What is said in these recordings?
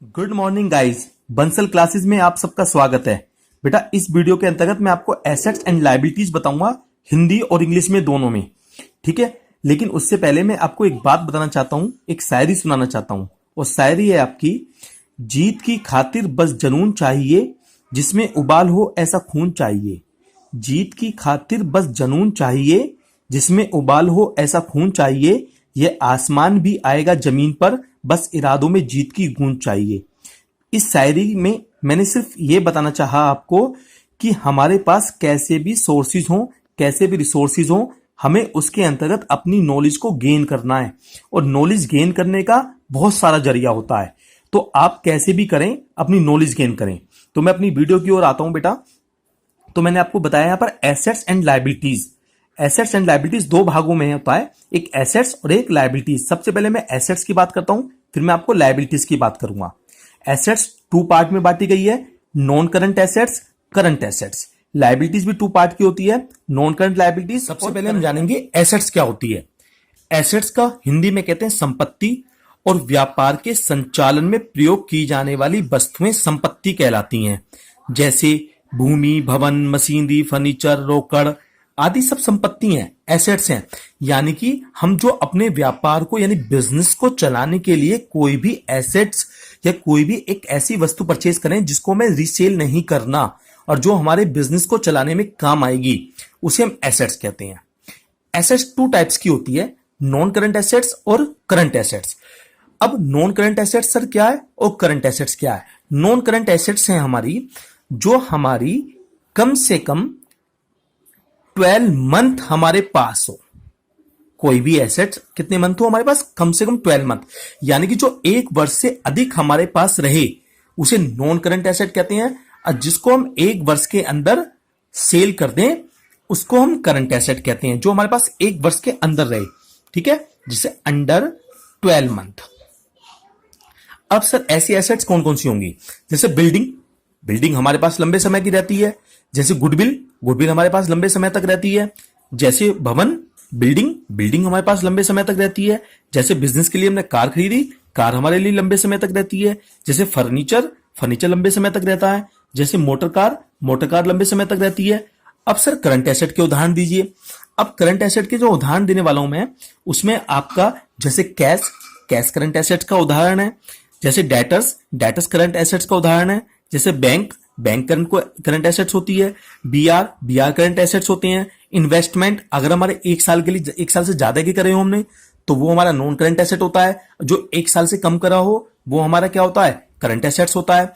Good morning guys. Bansal classes में आप सबका स्वागत है। बेटा इस वीडियो के अंतर्गत मैं आपको एसेट्स एंड लायबिलिटीज बताऊंगा, हिंदी और इंग्लिश में दोनों में। ठीक है, लेकिन उससे पहले मैं आपको एक बात बताना चाहता हूं, एक शायरी सुनाना चाहता हूं। और शायरी है आपकी, जीत की खातिर बस जुनून चाहिए, जिसमें उबाल हो ऐसा खून चाहिए। जीत की खातिर बस जुनून चाहिए, जिसमें उबाल हो ऐसा खून चाहिए। ये आसमान भी आएगा जमीन पर, बस इरादों में जीत की गूंज चाहिए। इस शायरी में मैंने सिर्फ ये बताना चाहा आपको कि हमारे पास कैसे भी सोर्सेज हों, कैसे भी रिसोर्सेज हों, हमें उसके अंतर्गत अपनी नॉलेज को गेन करना है। और नॉलेज गेन करने का बहुत सारा जरिया होता है, तो आप कैसे भी करें अपनी नॉलेज गेन करें। तो मैं अपनी वीडियो की ओर आता हूं बेटा। तो मैंने आपको बताया यहां पर assets and liabilities. Assets and liabilities दो भागों में होता है, एक एसेट्स और एक लायबिलिटीज। सबसे पहले मैं एसेट्स की बात करता हूं, फिर मैं आपको लायबिलिटीज की बात करूंगा। एसेट्स टू पार्ट में बांटी गई है, non current assets, current assets. Liabilities भी टू पार्ट की होती है, नॉन करंट लायबिलिटीज। सबसे पहले हम जानेंगे एसेट्स क्या होती है। एसेट्स का हिंदी में कहते हैं संपत्ति, और व्यापार के संचालन में प्रयोग की जाने वाली वस्तुएं संपत्ति कहलाती हैं। जैसे भूमि, भवन, मशीनरी, फर्नीचर, रोकड़ आदि सब संपत्ति हैं, एसेट्स हैं। यानी कि हम जो अपने व्यापार को यानी बिजनेस को चलाने के लिए कोई भी एसेट्स या कोई भी एक ऐसी वस्तु परचेज करें जिसको हमें रीसेल नहीं करना और जो हमारे बिजनेस को चलाने में काम आएगी, उसे हम एसेट्स कहते हैं। एसेट्स टू टाइप्स की होती है, नॉन करंट एसेट्स और करंट एसेट्स। अब नॉन करंट एसेट्स सर क्या है और करंट एसेट्स क्या है? नॉन करंट एसेट्स हैं हमारी जो हमारी कम से कम 12 मंथ हमारे पास हो। कोई भी एसेट कितने मंथ हो हमारे पास? कम से कम 12 मंथ, यानी कि जो एक वर्ष से अधिक हमारे पास रहे उसे नॉन करंट एसेट कहते हैं। और जिसको हम एक वर्ष के अंदर सेल कर दें उसको हम करंट एसेट कहते हैं, जो हमारे पास एक वर्ष के अंदर रहे। ठीक है, जिसे अंडर 12 मंथ। अब सर ऐसी एसेट्स कौन कौन सी होंगी? जैसे बिल्डिंग, बिल्डिंग हमारे पास लंबे समय की रहती है। जैसे गुडविल, गुडविल हमारे पास लंबे समय तक रहती है। जैसे भवन, बिल्डिंग, बिल्डिंग हमारे पास लंबे समय तक रहती है। जैसे बिजनेस के लिए हमने कार खरीदी, कार हमारे लिए लंबे समय तक रहती है। जैसे फर्नीचर, फर्नीचर लंबे समय तक रहता है। जैसे मोटर कार, मोटर कार लंबे समय तक रहती है। अब सर करंट एसेट के उदाहरण दीजिए। अब करंट एसेट के जो उदाहरण देने वाला हूं मैं, उसमें आपका जैसे कैश, कैश करंट एसेट का उदाहरण है। जैसे डेटर्स, डेटर्स करंट एसेट्स का उदाहरण है। जैसे बैंक, बैंक करंट एसेट्स होती है। बीआर, बीआर करंट एसेट्स होते हैं। इन्वेस्टमेंट अगर हमारे एक साल के लिए, एक साल से ज्यादा के करे हो हमने, तो वो हमारा नॉन करंट एसेट होता है। जो एक साल से कम करा हो वो हमारा क्या होता है? करंट एसेट्स होता है।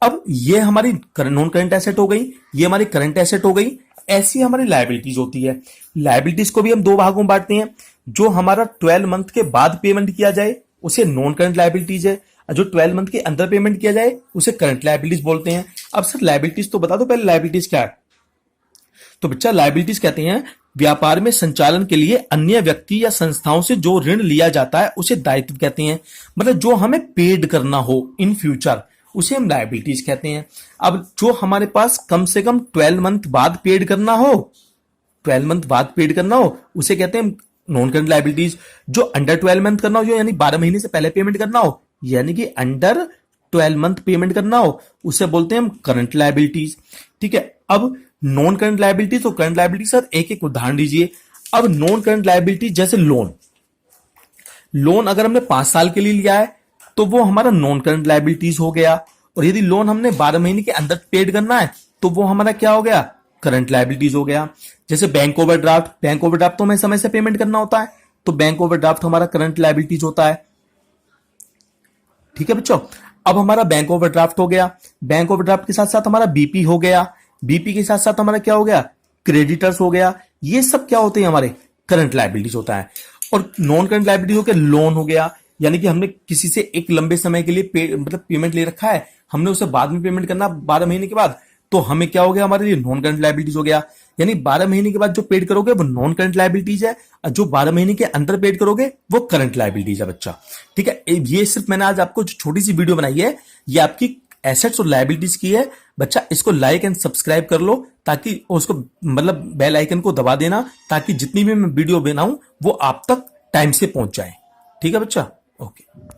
अब ये हमारी नॉन करंट एसेट हो गई, ये हमारी करंट एसेट हो गई। ऐसी हमारी लायबिलिटीज होती है। लायबिलिटीज को भी हम दो भागों में बांटते हैं। जो हमारा 12 मंथ के बाद पेमेंट किया जाए उसे नॉन करंट लायबिलिटीज है, जो 12 मंथ के अंदर पेमेंट किया जाए उसे करंट लायबिलिटीज बोलते हैं। अब सर लायबिलिटीज तो बता दो पहले, लायबिलिटीज क्या है? तो बच्चा लायबिलिटीज कहते हैं व्यापार में संचालन के लिए अन्य व्यक्ति या संस्थाओं से जो ऋण लिया जाता है उसे दायित्व कहते हैं। मतलब जो हमें पेड करना हो इन फ्यूचर उसे हम लायबिलिटीज कहते हैं। अब जो हमारे पास कम से कम 12 मंथ बाद पेड करना हो, 12 मंथ बाद पेड करना हो उसे कहते हैं नॉन करंट लायबिलिटीज। जो अंडर 12 मंथ करना हो, जो यानी 12 महीने से पहले पेमेंट करना हो, यानी कि अंडर 12 मंथ पेमेंट करना हो, उसे बोलते हैं हम करंट लायबिलिटीज। ठीक है, अब नॉन करंट लायबिलिटीज और करंट लायबिलिटीज सर एक एक उदाहरण दीजिए। अब नॉन करंट लायबिलिटीज जैसे लोन, लोन अगर हमने 5 साल के लिए लिया है तो वो हमारा नॉन करंट लायबिलिटीज हो गया। और यदि लोन हमने 12 महीने के अंदर पेड करना है तो वो हमारा क्या हो गया? करंट लायबिलिटीज हो गया। जैसे बैंक ओवरड्राफ्ट, बैंक ओवरड्राफ्ट तो हमें समय से पेमेंट करना होता है, तो बैंक ओवरड्राफ्ट हमारा करंट लायबिलिटीज होता है। ठीक है बच्चों, अब हमारा बैंक ओवरड्राफ्ट हो गया। बैंक ओवरड्राफ्ट के साथ साथ हमारा बीपी हो गया। बीपी के साथ साथ हमारा क्या हो गया? क्रेडिटर्स हो गया। ये सब क्या होते हैं? हमारे करंट लायबिलिटीज होता है। और नॉन करंट लायबिलिटीज हो गया, लोन हो गया, यानी कि हमने किसी से एक लंबे समय के लिए मतलब पेमेंट ले रखा है, हमने उसे बाद में पेमेंट करना 12 महीने के बाद, तो हमें क्या हो गया? हमारे लिए नॉन करंट लायबिलिटीज हो गया। यानी 12 महीने के बाद जो पेड करोगे वो नॉन करंट लायबिलिटीज है, और जो 12 महीने के अंदर पेड करोगे वो करंट लायबिलिटीज है बच्चा। ठीक है, ये सिर्फ मैंने आज आपको जो छोटी सी वीडियो बनाई है ये आपकी एसेट्स और लायबिलिटीज की है बच्चा। इसको लाइक एंड सब्सक्राइब कर लो, ताकि उसको मतलब बेल आइकन को दबा देना, ताकि जितनी भी मैं वीडियो बनाऊं वो आप तक टाइम से पहुंच जाए। ठीक है बच्चा, ओके।